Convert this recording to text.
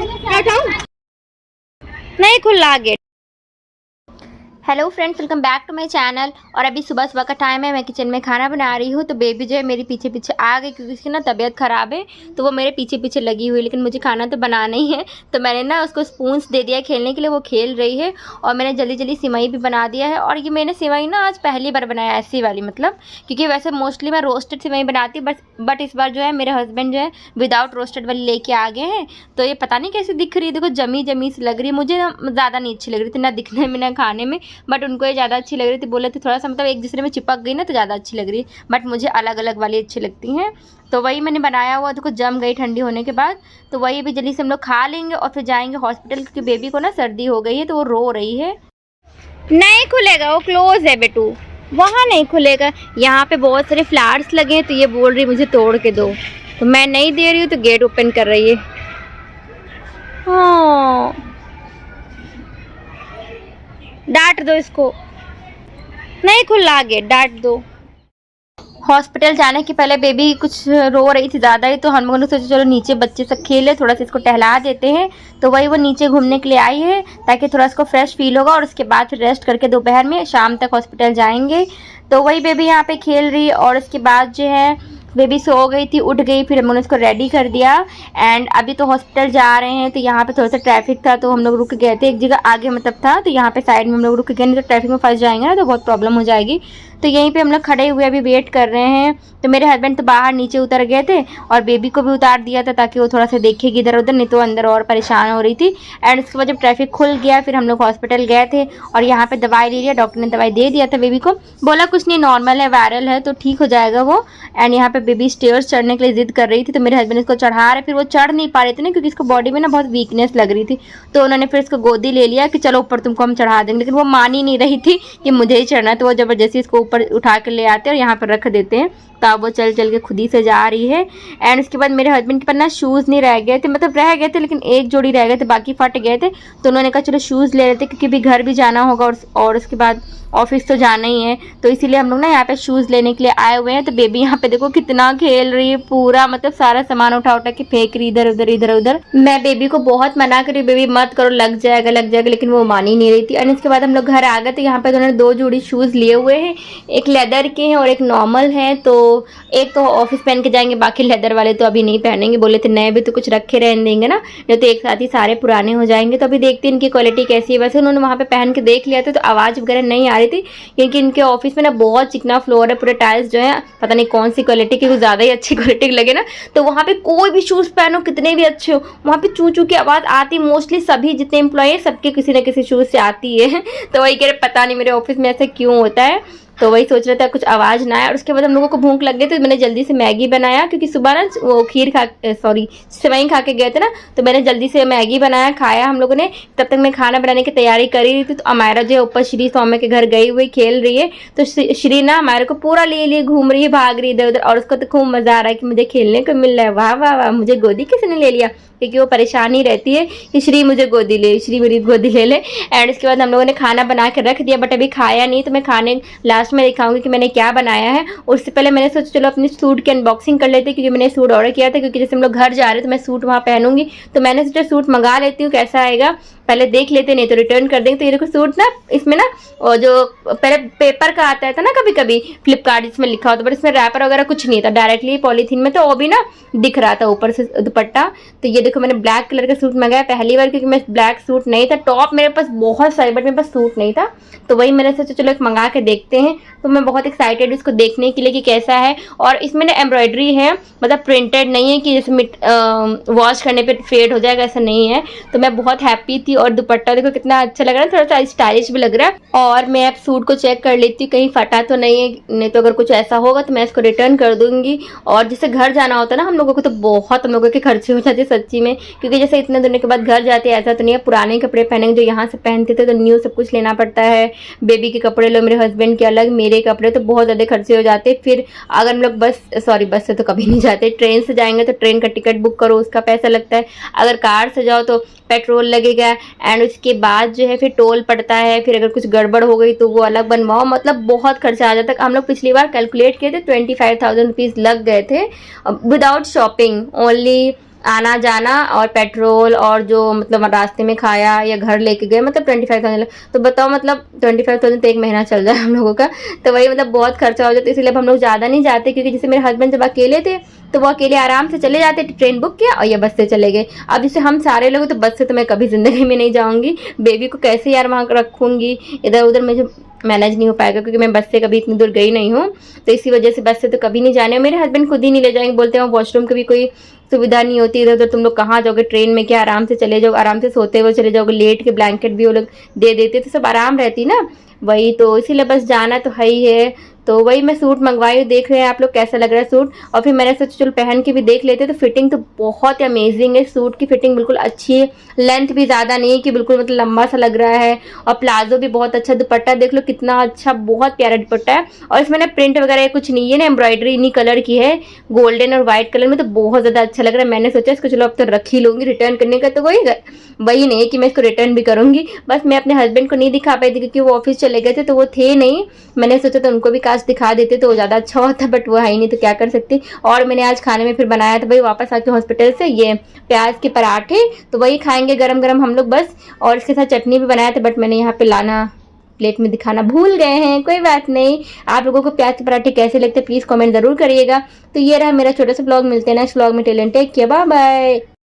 नहीं खुला gate. Hello friends, welcome back to my channel. और अभी सुबह सुबह का टाइम है, मैं किचन में खाना बना रही हूँ। तो बेबी जो है मेरे पीछे पीछे आ गई क्योंकि उसकी ना तबीयत ख़राब है, तो वो मेरे पीछे पीछे लगी हुई है। लेकिन मुझे खाना तो बनाना ही है, तो मैंने ना उसको स्पून्स दे दिया खेलने के लिए, वो खेल रही है। और मैंने जल्दी जल्दी सिवई भी बना दिया है। और ये मैंने सिवई ना आज पहली बार बनाया ऐसी वाली, मतलब क्योंकि वैसे मोस्टली मैं रोस्टेड सिवई बनाती हूँ, बट इस बार जो है मेरे हस्बैंड जो है विदाउट रोस्टेड वाली लेके आ गए हैं। तो ये पता नहीं कैसी दिख रही है, देखो जमी जमी सी लग रही है। मुझे ना ज़्यादा नहीं अच्छी लग रही थी, ना दिखने में ना खाने में, बट उनको ये ज़्यादा अच्छी लग रही थी। बोले थे थोड़ा सा मतलब एक दूसरे में चिपक गई ना तो ज़्यादा अच्छी लग रही है, बट मुझे अलग अलग वाली अच्छी लगती हैं। तो वही मैंने बनाया हुआ, देखो जम गई ठंडी होने के बाद। तो वही भी जल्दी से हम लोग खा लेंगे और फिर जाएंगे हॉस्पिटल, क्योंकि बेबी को ना सर्दी हो गई है तो वो रो रही है। नहीं खुलेगा, वो क्लोज है बेटू, वहाँ नहीं खुलेगा। यहाँ पे बहुत सारे फ्लावर्स लगे हैं, तो ये बोल रही मुझे तोड़ के दो, तो मैं नहीं दे रही हूँ, तो गेट ओपन कर रही है। हाँ, डांट दो इसको, नहीं खुला गेट, डांट दो। हॉस्पिटल जाने के पहले बेबी कुछ रो रही थी ज़्यादा ही, तो हम लोगों ने सोचा चलो नीचे बच्चे सब खेले, थोड़ा सा इसको टहला देते हैं। तो वही वो नीचे घूमने के लिए आई है ताकि थोड़ा इसको फ्रेश फील होगा, और उसके बाद फिर रेस्ट करके दोपहर में शाम तक हॉस्पिटल जाएंगे। तो वही बेबी यहाँ पे खेल रही है। और उसके बाद जो है बेबी सो गई थी, उठ गई, फिर हमने उसको रेडी कर दिया। एंड अभी तो हॉस्पिटल जा रहे हैं, तो यहाँ पे थोड़ा सा ट्रैफिक था तो हम लोग रुक गए थे एक जगह आगे, मतलब था, तो यहाँ पे साइड में हम लोग रुक गए, नहीं तो ट्रैफिक में फंस जाएंगे ना तो बहुत प्रॉब्लम हो जाएगी। तो यहीं पे हम लोग खड़े हुए अभी वेट कर रहे हैं। तो मेरे हस्बैंड तो बाहर नीचे उतर गए थे और बेबी को भी उतार दिया था ताकि वो थोड़ा सा देखेगी इधर उधर, नहीं तो अंदर और परेशान हो रही थी। एंड उसके बाद जब ट्रैफिक खुल गया फिर हम लोग हॉस्पिटल गए थे और यहाँ पे दवाई ले लिया। डॉक्टर ने दवाई दे दिया था बेबी को, बोला कुछ नहीं, नॉर्मल है, वायरल है, तो ठीक हो जाएगा वो। एंड यहाँ पे बेबी स्टेयर्स चढ़ने के लिए जिद कर रही थी, तो मेरे हस्बैंड इसको चढ़ा रहे, फिर वो चढ़ नहीं पा रहे थे ना क्योंकि इसको बॉडी में ना बहुत वीकनेस लग रही थी। तो उन्होंने फिर इसको गोदी ले लिया कि चलो ऊपर तुमको हम चढ़ा देंगे, लेकिन वो मान ही नहीं रही थी कि मुझे ही चढ़ना, तो वो जबरदस्ती इसको ऊपर उठा के ले आते हैं और यहाँ पर रख देते हैं। तो अब वो चल चल के खुद ही से जा रही है। एंड उसके बाद मेरे हस्बैंड के पास ना शूज़ नहीं रह गए थे, मतलब रह गए थे लेकिन एक जोड़ी रह गए थे, बाकी फट गए थे। तो उन्होंने कहा चलो शूज़ ले लेते क्योंकि भी घर भी जाना होगा और उसके बाद ऑफिस तो जाना ही है, तो इसीलिए हम लोग ना यहाँ पे शूज़ लेने के लिए आए हुए हैं। तो बेबी यहाँ पे देखो कितना खेल रही है, पूरा मतलब सारा सामान उठा उठा के फेंक रही इधर उधर इधर उधर। मैं बेबी को बहुत मना करी, बेबी मत करो, लग जाएगा, लेकिन वो मान ही नहीं रही थी। और इसके बाद हम लोग घर आ गए, तो यहाँ पे उन्होंने 2 जोड़ी शूज़ लिए हुए हैं, एक लेदर के हैं और एक नॉर्मल है। तो एक तो ऑफिस पहन के जाएंगे, बाकी लेदर वाले तो अभी नहीं पहनेंगे, बोले थे नए भी तो कुछ रखे रहने देंगे ना, नहीं तो एक साथ ही सारे पुराने हो जाएंगे। तो अभी देखते हैं इनकी क्वालिटी कैसी है। वैसे उन्होंने वहाँ पे पहन के देख लिया था तो आवाज़ वगैरह नहीं आ रही थी, क्योंकि इनके ऑफिस में ना बहुत चिकना फ्लोर है, पूरे टाइल्स जो है पता नहीं कौन सी क्वालिटी की, कुछ ज़्यादा ही अच्छी क्वालिटी लगे ना, तो वहाँ पे कोई भी शूज़ पहनो कितने भी अच्छे हो, वहाँ पे चू चू की आवाज़ आती, मोस्टली सभी जितने एम्प्लॉय है सबके किसी न किसी शूज़ से आती है। तो वही कह रहे पता नहीं मेरे ऑफिस में ऐसा क्यों होता है, तो वही सोच रहे थे कुछ आवाज़ ना आए। और उसके बाद हम लोगों को भूख लग गई, तो मैंने जल्दी से मैगी बनाया, क्योंकि सुबह ना वो सेवई खा के गए थे ना, तो मैंने जल्दी से मैगी बनाया, खाया हम लोगों ने। तब तक मैं खाना बनाने की तैयारी कर रही थी, तो अमायरा जो है ऊपर श्री सौम्य के घर गई हुई खेल रही है। तो श्री ना अमायरा को पूरा लिए घूम रही है, भाग रही इधर उधर, और उसको तो खूब मजा आ रहा है कि मुझे खेलने को मिल रहा है। वाह वाह वाह, मुझे गोदी किसने ले लिया, क्योंकि वो परेशान ही रहती है कि श्री मुझे गोदी ले, श्री मेरी गोदी ले ले। एंड उसके बाद हम लोगों ने खाना बना के रख दिया, बट अभी खाया नहीं, तो मैं खाने लास्ट में दिखाऊंगी कि मैंने क्या बनाया है। उससे पहले मैंने सोचा चलो अपने सूट की अनबॉक्सिंग कर लेते, क्योंकि मैंने सूट ऑर्डर किया था, क्योंकि जैसे हम लोग घर जा रहे हैं तो मैं सूट वहाँ पहनूंगी, तो मैंने सोचा सूट मंगा लेती हूँ कैसा आएगा, पहले देख लेते, नहीं तो रिटर्न कर देंगे। तो ये देखो सूट ना, इसमें ना और जो पहले पेपर का आता था ना कभी कभी फ्लिपकार्ट, इसमें लिखा होता, बट इसमें रैपर वगैरह कुछ नहीं था, डायरेक्टली पॉलीथीन में, तो वो भी ना दिख रहा था ऊपर से दुपट्टा। तो ये देखो मैंने ब्लैक कलर का सूट मंगाया पहली बार, क्योंकि मैं ब्लैक सूट नहीं था, टॉप मेरे पास बहुत सारे बट मेरे पास सूट नहीं था, तो वही मैंने सोचा चलो एक मंगा के देखते हैं। तो मैं बहुत एक्साइटेड इसको देखने के लिए कि कैसा है। और इसमें ना एम्ब्रॉयडरी है, मतलब प्रिंटेड नहीं है कि जैसे वॉश करने पे फेड हो जाएगा, ऐसा नहीं है। तो मैं बहुत हैप्पी थी। और दुपट्टा देखो कितना अच्छा लग रहा है, थोड़ा सा स्टाइलिश भी लग रहा है। और मैं अब सूट को चेक कर लेती हूँ कहीं फटा तो नहीं है, नहीं तो अगर कुछ ऐसा होगा तो मैं इसको रिटर्न कर दूंगी। और जैसे घर जाना होता है ना हम लोगों को, तो बहुत हम लोगों के खर्चे हो जाते हैं सच्ची में, क्योंकि जैसे इतने दिनों के बाद घर जाते हैं, ऐसा तो नहीं है पुराने कपड़े पहनेंगे जो यहाँ से पहनते थे, तो न्यू सब कुछ लेना पड़ता है। बेबी के कपड़े लो, मेरे हस्बैंड के अलग, मेरे कपड़े, तो बहुत ज़्यादा खर्चे हो जाते। फिर अगर हम लोग बस से तो कभी नहीं जाते, ट्रेन से जाएंगे तो ट्रेन का टिकट बुक करो, उसका पैसा लगता है। अगर कार से जाओ तो पेट्रोल लगेगा, एंड उसके बाद जो है फिर टोल पड़ता है, फिर अगर कुछ गड़बड़ हो गई तो वो अलग बनवाओ, मतलब बहुत खर्चा आ जाता है। हम लोग पिछली बार कैलकुलेट किए थे 25,000 रुपीज़ लग गए थे विदाउट शॉपिंग, ओनली आना जाना और पेट्रोल और जो मतलब रास्ते में खाया या घर लेके गए, मतलब 25,000। तो बताओ, मतलब 25,000 तो एक महीना चल जाए हम लोगों का। तो वही मतलब बहुत खर्चा हो जाता है, इसलिए अब हम लोग ज़्यादा नहीं जाते, क्योंकि जैसे मेरे हस्बैंड जब अकेले थे तो वो अकेले आराम से चले जाते, ट्रेन बुक किया और या बस से चले गए। अब जैसे हम सारे लोग, तो बस से तो मैं कभी ज़िंदगी में नहीं जाऊँगी, बेबी को कैसे यार वहाँ रखूँगी, इधर उधर मुझे मैनेज नहीं हो पाएगा, क्योंकि मैं बस से कभी इतनी दूर गई नहीं हूँ। तो इसी वजह से बस से तो कभी नहीं जाने, मेरे हस्बैंड खुद ही नहीं ले जाएंगे, बोलते हैं वॉशरूम की भी कोई सुविधा नहीं होती, इधर उधर तुम लोग कहाँ जाओगे, ट्रेन में क्या आराम से चले जाओ, आराम से सोते हुए चले जाओगे, लेट के ब्लैंकेट भी वो लोग दे देते, तो सब आराम रहती ना। वही तो इसीलिए बस जाना तो है ही है। तो वही मैं सूट मंगवाई हूँ, देख रहे हैं आप लोग कैसा लग रहा है सूट। और फिर मैंने सोचा चलो पहन के भी देख लेते, तो फिटिंग तो बहुत अमेजिंग है, सूट की फिटिंग बिल्कुल अच्छी है, लेंथ भी ज़्यादा नहीं है कि बिल्कुल मतलब लंबा सा लग रहा है। और प्लाजो भी बहुत अच्छा, दुपट्टा देख लो कितना अच्छा, बहुत प्यारा दुपट्टा है। और इसमें ना प्रिंट वगैरह कुछ नहीं है ना, एम्ब्रॉयडरी इन्हीं कलर की है, गोल्डन और व्हाइट कलर में, तो बहुत ज़्यादा अच्छा लग रहा है। मैंने सोचा इसको चलो अब तो रख ही लूँगी, रिटर्न करने का तो वही नहीं है कि मैं इसको रिटर्न भी करूँगी। बस मैं अपने हस्बैंड को नहीं दिखा पाई थी, क्योंकि वो ऑफिस चले गए थे, तो वो थे नहीं। मैंने सोचा तो उनको भी काश दिखा देते तो ज़्यादा अच्छा होता, बट वो है ही नहीं, तो क्या कर सकती। और मैंने आज खाने में फिर बनाया था भाई वापस आके हॉस्पिटल से, ये प्याज के पराठे, तो वही खाएंगे गरम गरम हम लोग बस। और इसके साथ चटनी भी बनाया था, बट मैंने यहाँ पे लाना प्लेट में दिखाना भूल गए हैं, कोई बात नहीं। आप लोगों को प्याज के पराठे कैसे लगते हैं प्लीज़ कमेंट ज़रूर करिएगा। तो ये रहा मेरा छोटा सा ब्लॉग, मिलते हैं नेक्स्ट ब्लॉग में। Till then take care, bye bye.